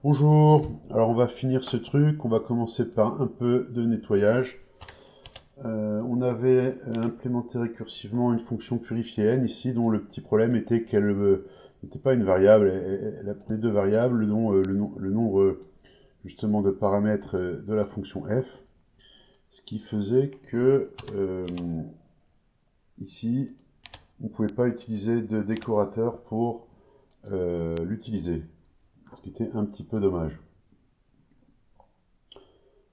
Bonjour, alors on va finir ce truc, on va commencer par un peu de nettoyage. On avait implémenté récursivement une fonction purifier n ici, dont le petit problème était qu'elle n'était pas une variable, elle apprenait deux variables, dont le nombre justement de paramètres de la fonction f, ce qui faisait que ici, on ne pouvait pas utiliser de décorateur pour l'utiliser, ce qui était un petit peu dommage.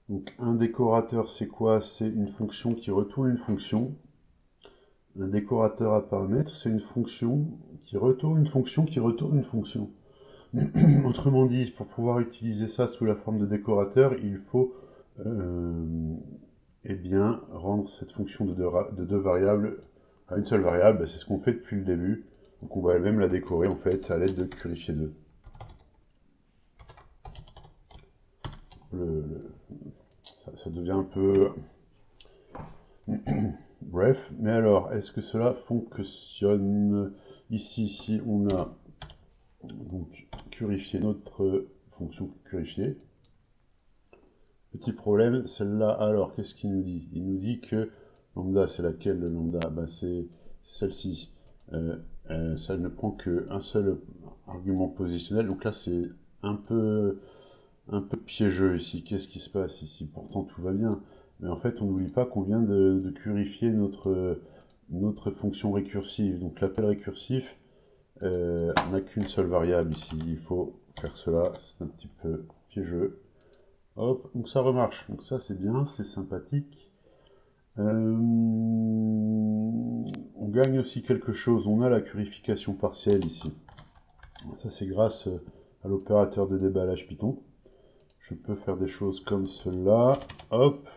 Donc un décorateur, c'est quoi? C'est une fonction qui retourne une fonction. Un décorateur à paramètres, c'est une fonction qui retourne une fonction qui retourne une fonction. Autrement dit, pour pouvoir utiliser ça sous la forme de décorateur, il faut eh bien, rendre cette fonction de deux variables à une seule variable. C'est ce qu'on fait depuis le début. Donc on va même la décorer en fait à l'aide de Curifier2. Ça devient un peu bref, mais alors, est-ce que cela fonctionne? Ici, si on a donc purifié notre fonction purifier, petit problème, celle-là, alors, qu'est-ce qu'il nous dit? Il nous dit que lambda, c'est laquelle le lambda? Ben, c'est celle-ci. Ça ne prend qu'un seul argument positionnel, donc là, c'est un peu, un peu piégeux ici. Qu'est-ce qui se passe ici? Pourtant, tout va bien. Mais en fait, on n'oublie pas qu'on vient de purifier notre fonction récursive. Donc l'appel récursif n'a qu'une seule variable ici. Il faut faire cela. C'est un petit peu piégeux. Hop, donc ça remarche. Donc ça, c'est bien, c'est sympathique. On gagne aussi quelque chose. On a la purification partielle ici. Ça, c'est grâce à l'opérateur de déballage Python. Je peux faire des choses comme cela. Hop.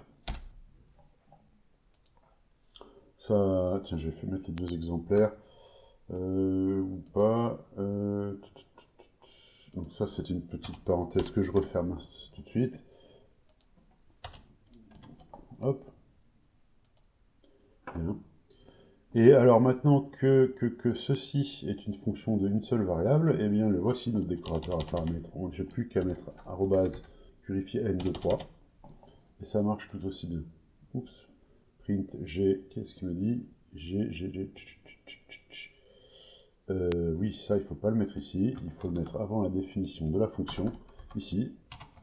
Ça, tiens, je vais fait mettre les deux exemplaires. Ou pas. Donc ça, c'est une petite parenthèse que je referme tout de suite. Hop. Bien. Et alors maintenant que ceci est une fonction d'une seule variable, eh bien le voici notre décorateur à paramètres. Je n'ai plus qu'à mettre arrobase purifier n23. Et ça marche tout aussi bien. Oups. Print g, qu'est-ce qu'il me dit? G. Oui, ça, il ne faut pas le mettre ici. Il faut le mettre avant la définition de la fonction. Ici.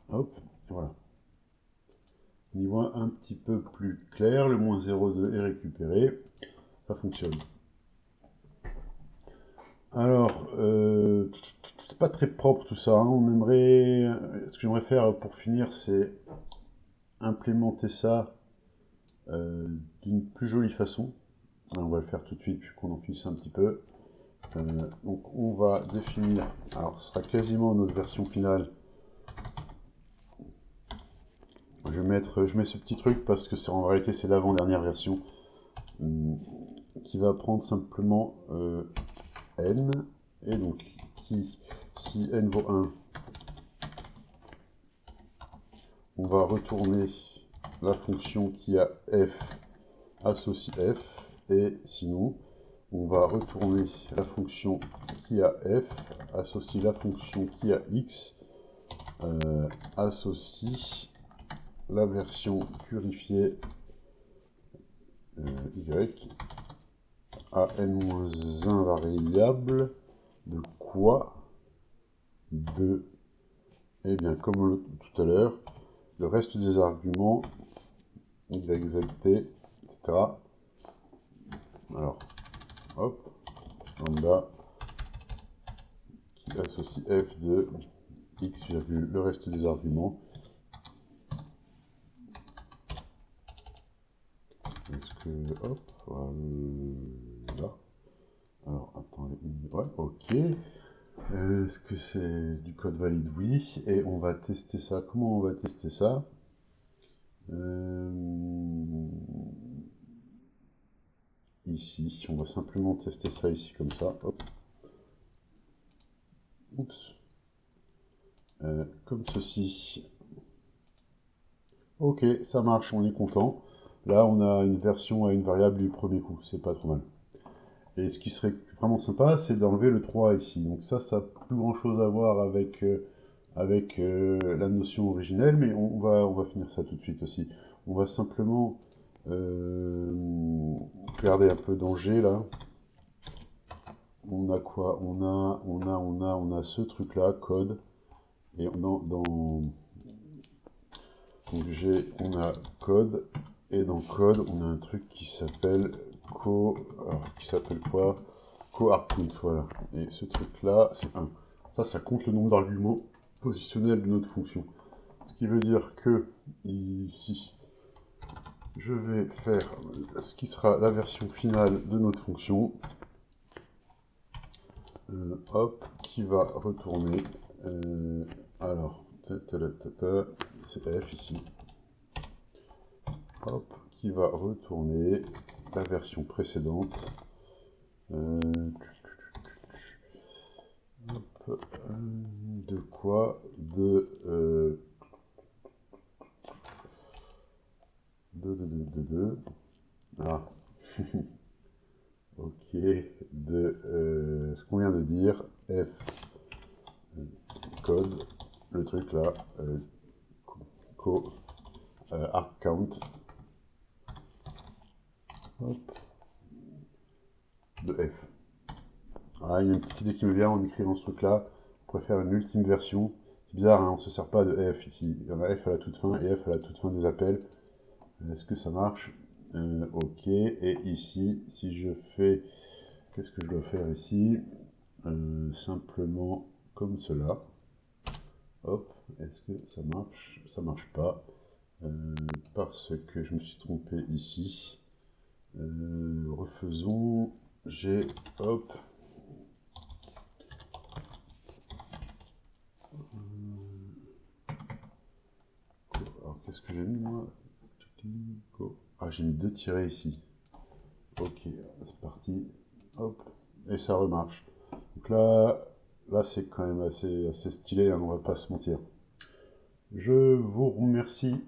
Hop. Voilà. On y voit un petit peu plus clair. Le moins 0,2 est récupéré. Ça fonctionne. Alors, c'est pas très propre tout ça. On aimerait. Ce que j'aimerais faire pour finir, c'est implémenter ça d'une plus jolie façon. On va le faire tout de suite, puis qu'on en finisse un petit peu. Donc on va définir, alors ce sera quasiment notre version finale. Je mets ce petit truc parce que en réalité c'est l'avant-dernière version qui va prendre simplement n, et donc si n vaut 1, on va retourner la fonction qui a f associe f, et sinon on va retourner la fonction qui a f associe la fonction qui a x, associe la version purifiée y à n-1 variable de quoi? De, eh bien comme tout à l'heure, le reste des arguments y, z, t, etc. Alors, hop, lambda qui associe f de x, le reste des arguments. Est-ce que, hop, voilà. Alors, attendez, ouais, ok. Est-ce que c'est du code valide? Oui. Et on va tester ça. Comment on va tester ça? Ici, on va simplement tester ça ici comme ça. Hop. Oups. Comme ceci. Ok, ça marche, on est content. Là, on a une version à une variable du premier coup, c'est pas trop mal. Et ce qui serait vraiment sympa, c'est d'enlever le 3 ici. Donc ça n'a plus grand chose à voir avec avec la notion originelle, mais on va finir ça tout de suite aussi. On va simplement regarder un peu d'Angers là. On a quoi? On a ce truc là, code. Et donc on a code. Et dans code, on a un truc qui s'appelle qui s'appelle quoi? Co-output, voilà. Et ce truc là, c'est 1. Ça compte le nombre d'arguments positionnels de notre fonction. Ce qui veut dire que ici, je vais faire ce qui sera la version finale de notre fonction. Hop, qui va retourner. Alors, c'est f ici. Hop, qui va retourner la version précédente. Hop, de quoi? De ah. Ok, de ce qu'on vient de dire, f code, le truc là, arc count, hop, de f. Ah, il y a une petite idée qui me vient en écrivant ce truc là, on pourrait faire une ultime version. C'est bizarre, hein, on ne se sert pas de f ici, il y en a f à la toute fin et f à la toute fin des appels. Est-ce que ça marche? Ok, et ici, si je fais, qu'est-ce que je dois faire ici? Simplement comme cela. Hop, est-ce que ça marche? Ça marche pas. Parce que je me suis trompé ici. Refaisons. J'ai, hop. Alors, qu'est-ce que j'ai mis, moi? Ah, j'ai mis 2 tirets ici. Ok, c'est parti. Hop, et ça remarche. Donc là c'est quand même assez stylé, hein, on va pas se mentir. Je vous remercie